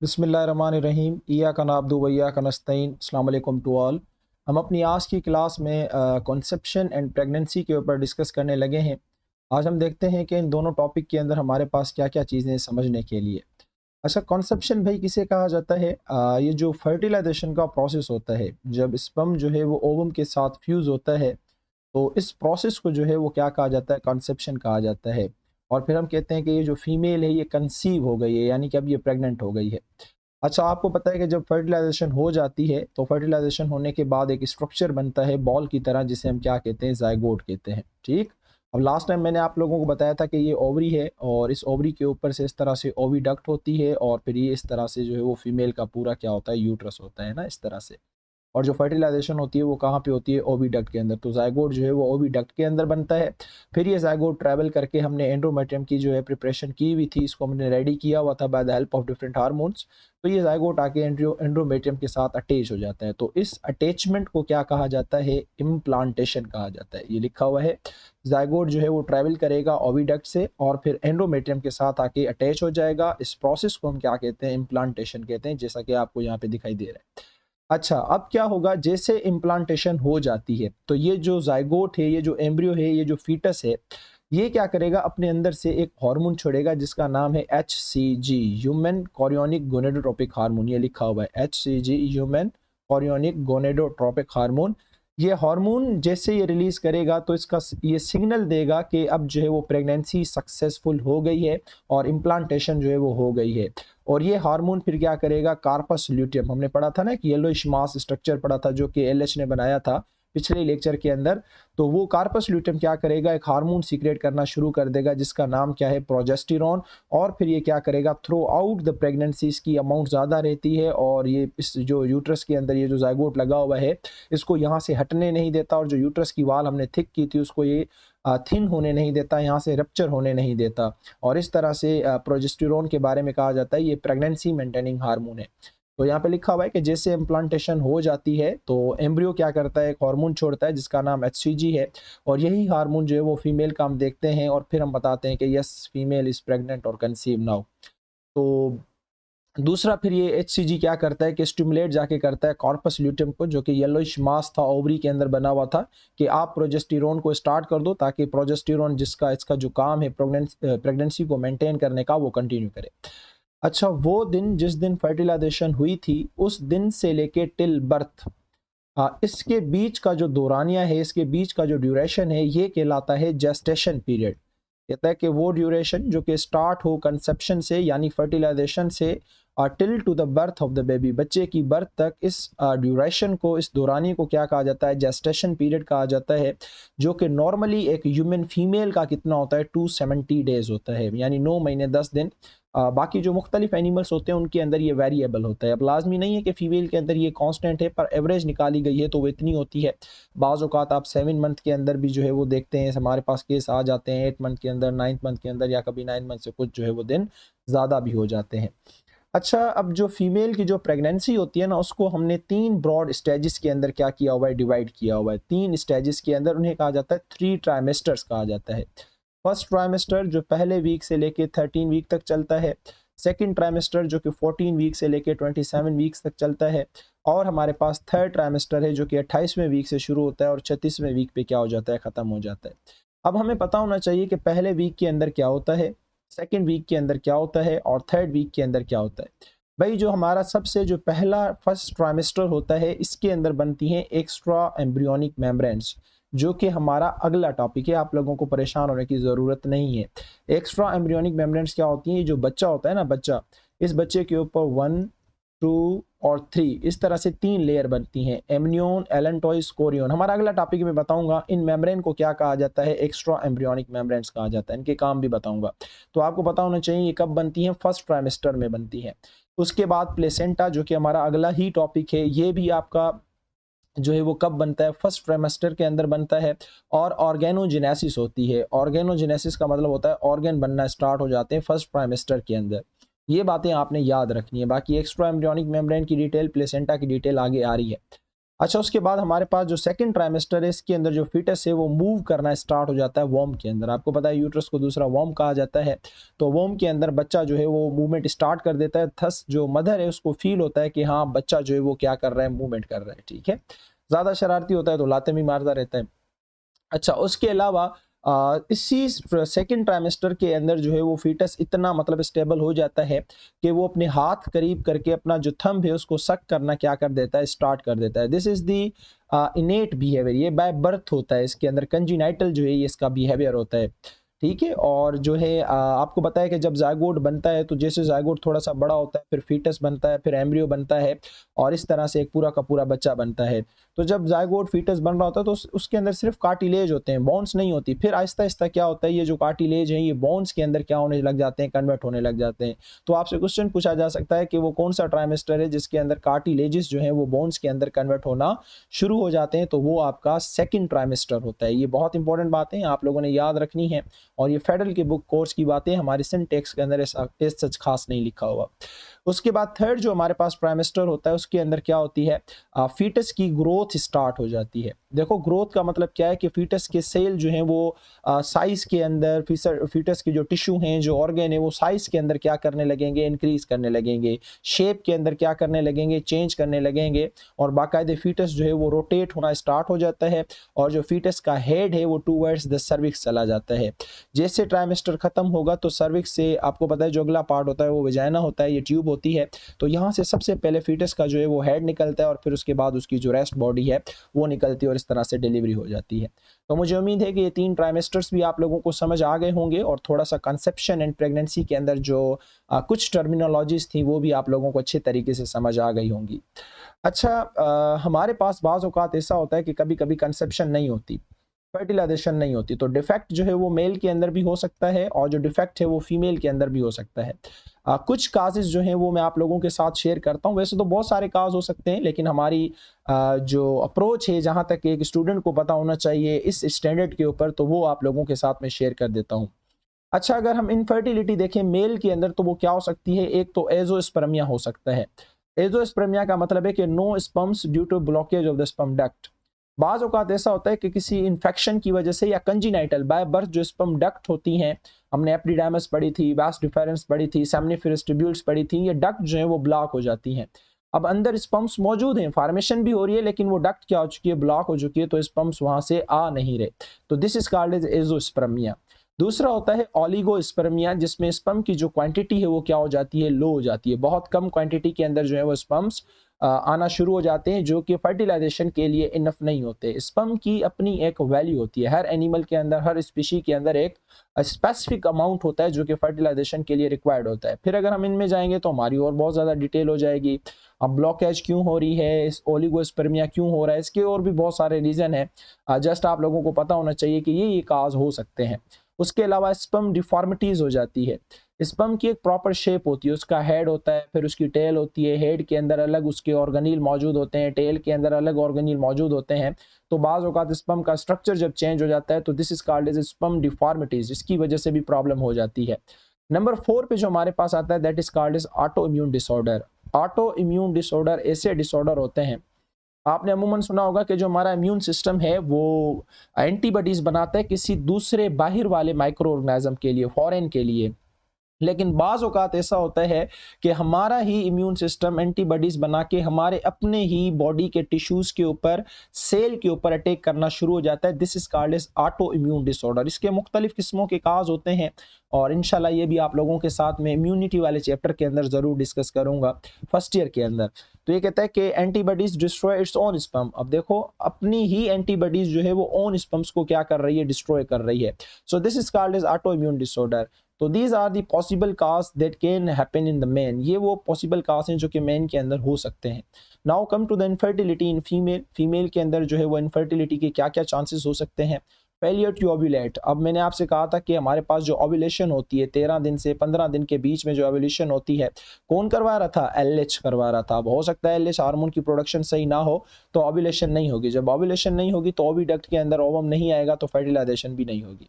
बिस्मिल्लाहिर्रहमानिर्रहीम इय्याका नअब्दु व इय्याका नस्तईन। अस्सलाम वालेकुम टू ऑल। हम अपनी आज की क्लास में कॉन्सेप्शन एंड प्रेगनेंसी के ऊपर डिस्कस करने लगे हैं। आज हम देखते हैं कि इन दोनों टॉपिक के अंदर हमारे पास क्या क्या चीज़ें समझने के लिए। अच्छा, कॉन्सेप्शन भाई किसे कहा जाता है? ये जो फर्टिलाइजेशन का प्रोसेस होता है, जब स्पर्म जो है वो ओवम के साथ फ्यूज़ होता है, तो इस प्रोसेस को जो है वो क्या कहा जाता है? कॉन्सेप्शन कहा जाता है। और फिर हम कहते हैं कि ये जो फीमेल है ये कंसीव हो गई है, यानी कि अब ये प्रेग्नेंट हो गई है। अच्छा, आपको पता है कि जब फर्टिलाइजेशन हो जाती है तो फर्टिलाइजेशन होने के बाद एक स्ट्रक्चर बनता है बॉल की तरह, जिसे हम क्या कहते हैं? ज़ायगोट कहते हैं। ठीक। अब लास्ट टाइम मैंने आप लोगों को बताया था कि ये ओवरी है और इस ओवरी के ऊपर से इस तरह से ओविडक्ट होती है और फिर ये इस तरह से जो है वो फीमेल का पूरा क्या होता है? यूट्रस होता है ना, इस तरह से। और जो फर्टिलाइजेशन होती है वो कहाँ पे होती है? ओविडक्ट के अंदर। तो ज़ायगोट जो है वो ओविडक्ट के अंदर बनता है। फिर ये ज़ायगोट ट्रैवल करके हमने एंडोमेट्रियम की जो है प्रिपरेशन की हुई थी, इसको हमने रेडी किया हुआ था by the help of different hormones. तो ये ज़ायगोट आके एंडोमेट्रियम के साथ अटैच हो जाता है। तो इस अटैचमेंट को क्या कहा जाता है? इम्प्लांटेशन कहा जाता है। ये लिखा हुआ है, ज़ायगोट जो है वो ट्रैवल करेगा ओविडक्ट से और फिर एंडोमेट्रियम के साथ आके अटैच हो जाएगा। इस प्रोसेस को हम क्या कहते हैं? इम्प्लांटेशन कहते हैं, जैसा कि आपको यहाँ पे दिखाई दे रहा है। अच्छा, अब क्या होगा? जैसे इम्प्लांटेशन हो जाती है तो ये जो ज़ायगोट है, ये जो एम्ब्रियो है, ये जो फीटस है, ये क्या करेगा? अपने अंदर से एक हार्मोन छोड़ेगा जिसका नाम है HCG, human chorionic gonadotropic hormone. ये लिखा हुआ है HCG, human chorionic gonadotropic hormone. ये हार्मोन जैसे ये रिलीज करेगा तो इसका ये सिग्नल देगा कि अब जो है वो प्रेगनेंसी सक्सेसफुल हो गई है और इम्प्लांटेशन जो है वो हो गई है। और ये हार्मोन फिर क्या करेगा? कार्पस ल्यूटियम, हमने पढ़ा था ना कि येलोइश मास स्ट्रक्चर पढ़ा था जो कि एलएच ने बनाया था पिछले लेक्चर के अंदर। तो वो कार्पस ल्यूटियम क्या करेगा? एक हार्मोन सीक्रेट करना शुरू कर देगा जिसका नाम क्या है? प्रोजेस्टेरॉन। और फिर ये क्या करेगा? थ्रू आउट द प्रेगनेंसी इसकी अमाउंट ज़्यादा रहती है और ये इस जो यूट्रस के अंदर ये जो जाइगोट लगा हुआ है इसको यहाँ से हटने नहीं देता, और जो यूट्रस की वाल हमने थिक की थी उसको ये थिन होने नहीं देता, यहाँ से रप्चर होने नहीं देता। और इस तरह से प्रोजेस्टेरॉन के बारे में कहा जाता है ये प्रेगनेंसी मेंटेनिंग हार्मोन है। तो यहाँ पे लिखा हुआ है कि जैसे इम्प्लांटेशन हो जाती है तो एम्ब्रियो क्या करता है? एक हार्मोन छोड़ता है जिसका नाम एचसीजी है। और यही हार्मोन जो है वो फीमेल का हम देखते हैं और फिर हम बताते हैं कि यस, फीमेल इज प्रेग्नेंट और कंसीव नाउ। तो दूसरा फिर ये एचसीजी क्या करता है कि स्टिमुलेट जाके करता है कॉर्पस ल्यूटियम को, जो कि येलोइश मास था ओवरी के अंदर बना हुआ था, कि आप प्रोजेस्टेरॉन को स्टार्ट कर दो ताकि प्रोजेस्टेरॉन जिसका इसका जो काम है प्रेगनेंसी को मेंटेन करने का वो कंटिन्यू करे। अच्छा, वो दिन जिस दिन फर्टिलाइजेशन हुई थी उस दिन से लेके टिल बर्थ, इसके बीच का जो दौरानिया है, इसके बीच का जो ड्यूरेशन है, ये कहलाता है जेस्टेशन पीरियड। कहता है कि वो ड्यूरेशन जो कि स्टार्ट हो कंसेप्शन से यानी फर्टिलाइजेशन से till two the birth of the baby, बच्चे की बर्थ तक, इस ड्यूरेशन को, इस दौरानी को क्या कहा जाता है? जेस्टेशन पीरियड कहा जाता है। जो कि नॉर्मली एक ह्यूमन फीमेल का कितना होता है? 270 डेज होता है, यानी 9 महीने 10 दिन। बाकी जो मुख्तलिफ एनिमल्स होते हैं उनके अंदर ये वेरिएबल होता है। अब लाजमी नहीं है कि फीमेल के अंदर ये कांस्टेंट है, पर एवरेज निकाली गई है तो वो इतनी होती है। बाज़ औक़ात आप 7 मंथ के अंदर भी जो है वो देखते हैं, हमारे पास केस आ जाते हैं 8 मंथ के अंदर, 9 मंथ के अंदर, या कभी 9 मंथ से कुछ जो है वो दिन ज़्यादा भी हो जाते हैं। अच्छा, अब जो फीमेल की जो प्रेगनेंसी होती है ना, उसको हमने 3 ब्रॉड स्टेजेस के अंदर क्या किया हुआ है? डिवाइड किया हुआ है। 3 स्टेजेस के अंदर उन्हें कहा जाता है 3 ट्राइमेस्टर्स कहा जाता है। फर्स्ट ट्राइमेस्टर जो पहले वीक से लेके 13 वीक तक चलता है। सेकंड ट्राइमेस्टर जो कि 14 वीक से लेके 27 वीक्स तक चलता है। और हमारे पास थर्ड ट्राइमेस्टर है जो कि 28वें वीक से शुरू होता है और 36वें वीक पे क्या हो जाता है? ख़त्म हो जाता है। अब हमें पता होना चाहिए कि पहले वीक के अंदर क्या होता है, सेकंड वीक के अंदर क्या होता है और थर्ड वीक के अंदर क्या होता है। भाई, जो हमारा सबसे जो पहला फर्स्ट ट्राइमेस्टर होता है इसके अंदर बनती हैं एक्स्ट्रा एम्ब्रियोनिक मेम्ब्रेन्स, जो कि हमारा अगला टॉपिक है, आप लोगों को परेशान होने की ज़रूरत नहीं है। एक्स्ट्रा एम्ब्रियोनिक मेम्ब्रेन्स क्या होती हैं? ये जो बच्चा होता है ना, बच्चा, इस बच्चे के ऊपर 1, 2 और 3 इस तरह से 3 लेयर बनती हैं, एमनियोन, एलेंटॉइस, कोरियन। हमारा अगला टॉपिक में बताऊंगा इन मेम्ब्रेन को क्या कहा जाता है, एक्स्ट्रा एम्ब्रियोनिक मेम्ब्रेन्स कहा जाता है, इनके काम भी बताऊंगा। तो आपको पता होना चाहिए ये कब बनती हैं? फर्स्ट ट्राइमेस्टर में बनती हैं। उसके बाद प्लेसेंटा, जो कि हमारा अगला ही टॉपिक है, ये भी आपका जो है वो कब बनता है? फर्स्ट ट्राइमेस्टर के अंदर बनता है। और ऑर्गेनोजेनेसिस होती है। ऑर्गेनोजेनेसिस का मतलब होता है ऑर्गेन बनना स्टार्ट हो जाते हैं फर्स्ट ट्राइमेस्टर के अंदर। ये बातें आपने याद रखनी है। बाकी एक्स्ट्रा एम्ब्रियोनिक मेम्ब्रेन की डिटेल, प्लेसेंटा की डिटेल आगे आ रही है। अच्छा, उसके बाद हमारे पास जो सेकंड ट्राइमेस्टर है, इसके अंदर जो फीटस है वो मूव करना स्टार्ट हो जाता है वॉर्म के अंदर। आपको पता है यूट्रस को दूसरा वॉर्म कहा जाता है, तो वॉर्म के अंदर बच्चा जो है वो मूवमेंट स्टार्ट कर देता है। थस जो मदर है उसको फील होता है कि हाँ बच्चा जो है वो क्या कर रहा है, मूवमेंट कर रहा है। ठीक है, ज़्यादा शरारती होता है तो लाते भी मारता रहता है। अच्छा, उसके अलावा इसी सेकेंड ट्राइमेस्टर के अंदर जो है वो फीटस इतना मतलब स्टेबल हो जाता है कि वो अपने हाथ करीब करके अपना जो थंब है उसको सक करना क्या कर देता है, स्टार्ट कर देता है। दिस इज दी इनेट बिहेवियर, ये बाय बर्थ होता है, इसके अंदर कंजीनाइटल जो है ये इसका बिहेवियर होता है। ठीक है, और जो है आपको पता है कि जब जायगोट बनता है तो जैसे जायगोट थोड़ा सा बड़ा होता है फिर फीटस बनता है, फिर एम्ब्रियो बनता है, और इस तरह से एक पूरा का पूरा बच्चा बनता है। तो जब जायगोट फीटस बन रहा होता है तो उसके अंदर सिर्फ कार्टिलेज होते हैं, बोन्स नहीं होती। फिर आहिस्ता आहिस्ता क्या होता है, ये जो कार्टिलेज है ये बोन्स के अंदर क्या होने लग जाते हैं, कन्वर्ट होने लग जाते हैं। तो आपसे क्वेश्चन पूछा जा सकता है कि वो कौन सा ट्राइमेस्टर है जिसके अंदर कार्टिलेजेस जो है वो बोन्स के अंदर कन्वर्ट होना शुरू हो जाते हैं, तो वो आपका सेकेंड ट्राइमेस्टर होता है। ये बहुत इंपॉर्टेंट बातें आप लोगों ने याद रखनी है, और ये फेडरल के बुक कोर्स की बातें, हमारे सिंटेक्स के अंदर ऐसा सच खास नहीं लिखा हुआ। उसके बाद थर्ड जो हमारे पास ट्राइमेस्टर होता है उसके अंदर क्या होती है, फीटस की ग्रोथ स्टार्ट हो जाती है। देखो ग्रोथ का मतलब क्या है कि फीटस के सेल जो हैं वो साइज के अंदर, फीटस के जो टिश्यू हैं, जो ऑर्गन है, वो साइज के अंदर क्या करने लगेंगे, इंक्रीज करने लगेंगे। शेप के अंदर क्या करने लगेंगे, चेंज करने लगेंगे, और बाकायदे फीटस जो है वो रोटेट होना स्टार्ट हो जाता है, और जो फीटस का हेड है वो टूवर्ड्स द सर्विक्स चला जाता है। जैसे ट्राइमेस्टर खत्म होगा तो सर्विक्स से आपको पता है जो अगला पार्ट होता है वो वेजाइना होता है, ये ट्यूब होती है। तो यहाँ से सबसे पहले फीटस का जो है वो हेड निकलता है, और फिर उसके बाद उसकी जो रेस्ट बॉडी है वो निकलती है, और इस तरह से डिलीवरी हो जाती है। तो मुझे उम्मीद है कि ये 3 ट्राइमेस्टर्स भी आप लोगों को समझ आ गए होंगे, और थोड़ा सा कंसेप्शन एंड प्रेगनेंसी के अंदर जो कुछ टर्मिनोलॉजीज थी वो भी आप लोगों को अच्छे तरीके से समझ आ गई होंगी। अच्छा, हमारे पास बाज़ औक़ात ऐसा होता है कि कभी कभी कंसेप्शन नहीं होती, फर्टिलाइजेशन नहीं होती, तो डिफेक्ट जो है वो मेल के अंदर भी हो सकता है, और जो डिफेक्ट है वो फीमेल के अंदर भी हो सकता है। कुछ काजेज जो हैं वो मैं आप लोगों के साथ शेयर करता हूँ। वैसे तो बहुत सारे काज हो सकते हैं, लेकिन हमारी जो अप्रोच है, जहाँ तक एक स्टूडेंट को पता होना चाहिए इस स्टैंडर्ड के ऊपर, तो वो आप लोगों के साथ में शेयर कर देता हूँ। अच्छा, अगर हम इनफर्टिलिटी देखें मेल के अंदर तो वो क्या हो सकती है, एक तो एजोस्पर्मिया हो सकता है। एजोस्पर्मिया का मतलब है कि no sperms due to blockage of the sperm duct. बाज़ औक़ात ऐसा होता है कि किसी इन्फेक्शन की वजह से या कंजीनाइटल बाय बर्थ जो स्पर्म डक्ट होती हैं, हमने एपिडिडाइमिस पढ़ी थी, वास डिफरेंस पढ़ी थी, सेमिनिफेरस ट्यूब्यूल्स पढ़ी थी, ये डक्ट जो है वो ब्लॉक हो जाती हैं। अब अंदर स्पर्म्स मौजूद हैं, फॉर्मेशन भी हो रही है, लेकिन वो डक्ट क्या हो चुकी है, ब्लॉक हो चुकी है, तो स्पर्म्स वहां से आ नहीं रहे। तो this is called as azoospermia. दूसरा होता है ओलिगोस्पर्मिया, जिसमें स्पर्म की जो क्वांटिटी है वो क्या हो जाती है, लो हो जाती है। बहुत कम क्वांटिटी के अंदर जो है वो स्पर्म्स आना शुरू हो जाते हैं, जो कि फर्टिलाइजेशन के लिए इनफ नहीं होते। स्पर्म की अपनी एक वैल्यू होती है, हर एनिमल के अंदर, हर स्पीशी के अंदर एक स्पेसिफिक अमाउंट होता है जो कि फर्टिलाइजेशन के लिए रिक्वायर्ड होता है। फिर अगर हम इनमें जाएंगे तो हमारी और बहुत ज़्यादा डिटेल हो जाएगी। अब ब्लॉकेज क्यों हो रही है, इस ओलिगोस्पर्मिया क्यों हो रहा है, इसके और भी बहुत सारे रीज़न है। जस्ट आप लोगों को पता होना चाहिए कि ये काज हो सकते हैं। उसके अलावा स्पर्म डिफॉर्मिटीज हो जाती है। स्पर्म की एक प्रॉपर शेप होती है, उसका हेड होता है, फिर उसकी टेल होती है, हेड के अंदर अलग उसके ऑर्गेनील मौजूद होते हैं, टेल के अंदर अलग ऑर्गेनील मौजूद होते हैं। तो बाज़ औक़ात स्पर्म का स्ट्रक्चर जब चेंज हो जाता है तो this is called as sperm deformities, इसकी वजह से भी प्रॉब्लम हो जाती है। नंबर 4 पे जो हमारे पास आता है that is called as auto immune disorder. Auto immune disorder ऐसे डिसऑर्डर होते हैं, आपने अमूमन सुना होगा कि जो हमारा इम्यून सिस्टम है वो एंटीबॉडीज बनाता है किसी दूसरे बाहर वाले माइक्रो ऑर्गेनिज्म के लिए, फॉरेन के लिए। लेकिन बाज़ औक़ात ऐसा होता है कि हमारा ही इम्यून सिस्टम एंटीबॉडीज बना के हमारे अपने ही बॉडी के टिश्यूज़ के ऊपर, सेल के ऊपर अटैक करना शुरू हो जाता है। This is called as auto immune disorder. इसके मुख्तलिफ किस्मों के काज होते हैं, और इंशाल्लाह ये भी आप लोगों के साथ में इम्यूनिटी वाले चैप्टर के अंदर ज़रूर डिस्कस करूंगा, फर्स्ट ईयर के अंदर। तो ये कहता है कि antibodies destroy its own sperm. अब देखो अपनी ही एंटीबॉडीज जो है वो ओन स्पर्म्स को क्या कर रही है, डिस्ट्रॉय कर रही है। So this is called as auto immune disorder. तो these are the possible cause that can happen in the man. ये वो पॉसिबल काज हैं जो कि मैन के अंदर हो सकते हैं। Now come to the infertility in female. Female के अंदर जो है वो इनफर्टिलिटी के क्या क्या चांसेस हो सकते हैं। Failure to ovulate. अब मैंने आपसे कहा था कि हमारे पास जो ओव्यूलेशन होती है 13 दिन से 15 दिन के बीच में जो ओव्यूलेशन होती है, कौन करवा रहा था, एलएच करवा रहा था। अब हो सकता है एलएच हार्मोन की प्रोडक्शन सही ना हो तो ओव्यूलेशन नहीं होगी। जब ओव्यूलेशन नहीं होगी तो ओविडक्ट के अंदर ओवम नहीं आएगा, तो फर्टिलाइजेशन भी नहीं होगी।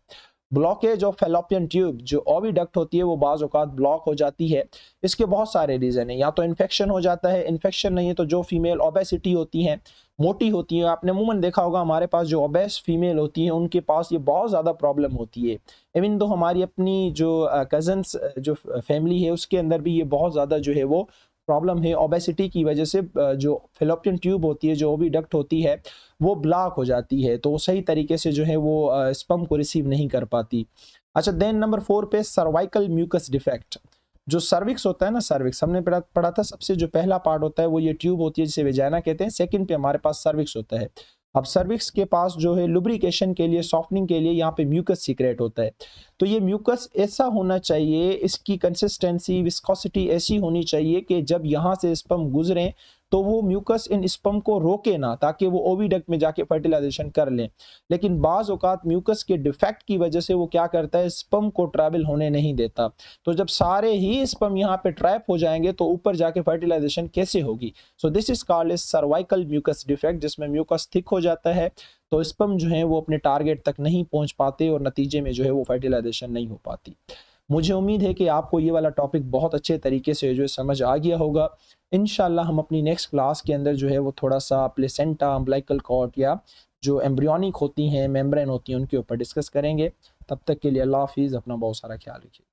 ब्लॉकेज ऑफ फेलोपियन ट्यूब, जो ओविडक्ट होती है वो बाज़ औक़ात ब्लॉक हो जाती है। इसके बहुत सारे रीज़न हैं, या तो इन्फेक्शन हो जाता है, इन्फेक्शन नहीं है तो जो फीमेल ओबेसिटी होती हैं, मोटी होती हैं, आपने अमूमन देखा होगा हमारे पास जो ओबेस फीमेल होती हैं उनके पास ये बहुत ज़्यादा प्रॉब्लम होती है। इवन तो हमारी अपनी जो कज़न्स जो फैमिली है उसके अंदर भी ये बहुत ज़्यादा जो है वो प्रॉब्लम है, ओबेसिटी की वजह से जो फेलोपियन ट्यूब होती है, जो ओविडक्ट होती है, वो ब्लॉक हो जाती है, तो सही तरीके से जो है वो स्पर्म को रिसीव नहीं कर पाती। अच्छा, देन नंबर 4 पे सर्वाइकल म्यूकस डिफेक्ट। जो सर्विक्स होता है ना, सर्विक्स हमने पढ़ा था, सबसे जो पहला पार्ट होता है वो ये ट्यूब होती है जिसे वेजाइना कहते हैं। सेकंड पे हमारे पास सर्विक्स होता है। अब सर्विक्स के पास जो है लुब्रिकेशन के लिए, सॉफ्टनिंग के लिए यहाँ पे म्यूकस सीक्रेट होता है। तो ये म्यूकस ऐसा होना चाहिए, इसकी कंसिस्टेंसी, विस्कोसिटी ऐसी होनी चाहिए कि जब यहाँ से स्पर्म गुजरें तो वो म्यूकस इन स्पर्म को रोके ना, ताकि वो ओविडक्ट में जाके फर्टिलाइजेशन कर लें। लेकिन बाज़ औक़ात म्यूकस के डिफेक्ट की वजह से वो क्या करता है, स्पर्म को ट्रैवल होने नहीं देता। तो जब सारे ही स्पर्म यहाँ पे ट्रैप हो जाएंगे तो ऊपर जाके फर्टिलाइजेशन कैसे होगी? So this is called as cervical mucus defect, जिसमें म्यूकस थिक हो जाता है, तो स्पर्म जो है वो अपने टारगेट तक नहीं पहुंच पाते और नतीजे में जो है वो फर्टिलाइजेशन नहीं हो पाती। मुझे उम्मीद है कि आपको ये वाला टॉपिक बहुत अच्छे तरीके से जो है समझ आ गया होगा। इंशाल्लाह हम अपनी नेक्स्ट क्लास के अंदर जो है वो थोड़ा सा प्लेसेंटा, अम्बिलिकल कॉर्ड या जो एम्ब्रियोनिक होती हैं, मेम्ब्रेन होती हैं, उनके ऊपर डिस्कस करेंगे। तब तक के लिए अल्लाह हाफिज़, अपना बहुत सारा ख्याल रखिए।